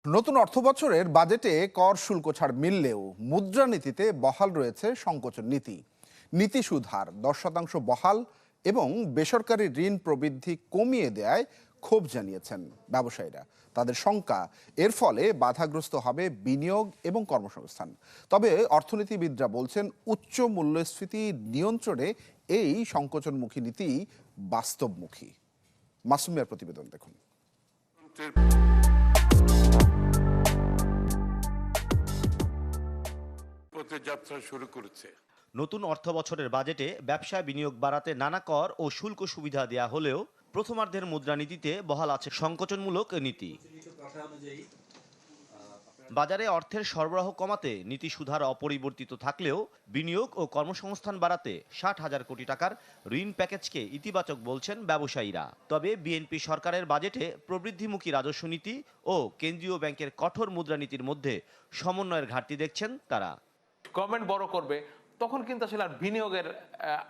নতুন অর্থবছরের বাজেটে কর শুল্ক ছাড় মিললেও মুদ্রানীতিতে বহাল রয়েছে সংকোচন নীতি। নীতি সুদ হার 10% বহাল এবং বেসরকারি ঋণ প্রবৃদ্ধি কমিয়ে দেয় ক্ষোভ জানিয়েছেন ব্যবসায়ীরা। তাদের শঙ্কা, এর ফলে বাধাগ্রস্ত হবে বিনিয়োগ এবং কর্মসংস্থান। তবে অর্থনীতিবিদরা বলছেন উচ্চ মূল্যস্ফীতি নিয়ন্ত্রণে এই সংকোচনমুখী নীতি বাস্তবমুখী। মাসুমিয়ার প্রতিবেদন দেখুন। যাত্রা শুরু করেছে। নতুন অর্থবছরের বাজেটে ব্যবসা বিনিয়োগ বাড়াতে নানা কর ও শুল্ক সুবিধা দেয়া হলেও প্রথমার্ধের মুদ্রানীতিতে বহাল আছে সংকোচনমূলক নীতি। বাজারে অর্থের সরবরাহ কমাতে নীতি সুধার অপরিবর্তিত থাকলেও বিনিয়োগ ও কর্মসংস্থান বাড়াতে 60,000 কোটি টাকার ঋণ প্যাকেজকে ইতিবাচক বলছেন ব্যবসায়ীরা। তবে বিএনপি সরকারের বাজেটে প্রবৃদ্ধিমুখী রাজস্ব নীতি ও কেন্দ্রীয় ব্যাংকের কঠোর মুদ্রানীতির মধ্যে সমন্বয়ের ঘাটতি দেখছেন তারা। গভর্নমেন্ট বড় করবে তখন কিন্তু আসলে আর বিনিয়োগের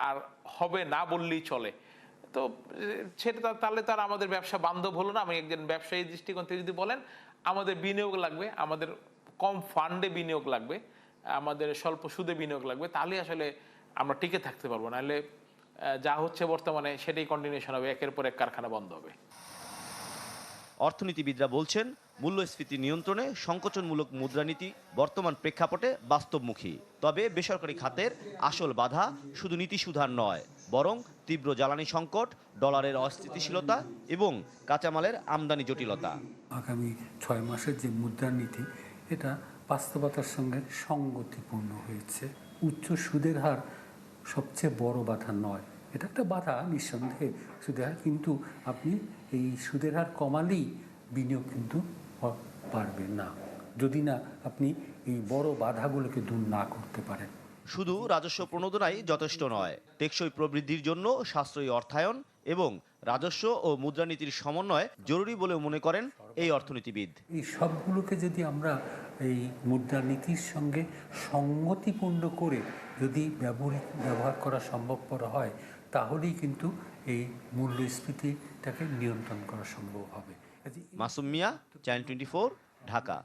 আর হবে না বললেই চলে। তো সেটা তাহলে তার আমাদের ব্যবসা বান্ধব হলো না। আমি একজন ব্যবসায়ী দৃষ্টিকোণ থেকে যদি বলেন, আমাদের বিনিয়োগ লাগবে, আমাদের কম ফান্ডে বিনিয়োগ লাগবে, আমাদের স্বল্প সুদে বিনিয়োগ লাগবে, তাহলে আসলে আমরা টিকে থাকতে পারবো। নাহলে যা হচ্ছে বর্তমানে সেটাই কন্টিনিউশন হবে, একের পর এক কারখানা বন্ধ হবে। অর্থনীতিবিদরা বলছেন মূল্যস্ফীতি নিয়ন্ত্রণে সংকোচনমূলক মুদ্রানীতি বর্তমান প্রেক্ষাপটে বাস্তবমুখী। তবে বেসরকারি খাতের আসল বাধা শুধু নীতি সুধার নয়, বরং তীব্র জ্বালানি সংকট, ডলারের অস্থিতিশীলতা এবং কাঁচামালের আমদানি জটিলতা। আগামী 6 মাসের যে মুদ্রানীতি, এটা বাস্তবতার সঙ্গে সঙ্গতিপূর্ণ হয়েছে। উচ্চ সুদের হার সবচেয়ে বড় বাধা নয়, এটা একটা বাধা নিঃসন্দেহে সুদের হার, কিন্তু আপনি এই সুদের হার কমালেই বিনিয়োগ কিন্তু পারবে না, যদি না আপনি এই বড় বাধাগুলোকে দূর না করতে পারেন। শুধু রাজস্ব প্রণোদনাই যথেষ্ট নয়, টেকসই প্রবৃদ্ধির জন্য সাশ্রয়ী অর্থায়ন এবং রাজস্ব ও মুদ্রানীতির সমন্বয় জরুরি বলে মনে করেন এই অর্থনীতিবিদ। এই সবগুলোকে যদি আমরা এই মুদ্রানীতির সঙ্গে সঙ্গতিপূর্ণ করে যদি ব্যবহার করা সম্ভবপর হয়, তাহলেই কিন্তু এই মূল্যস্ফীতিটাকে নিয়ন্ত্রণ করা সম্ভব হবে। মাসুম মিয়া, চ্যানেল 24, ঢাকা।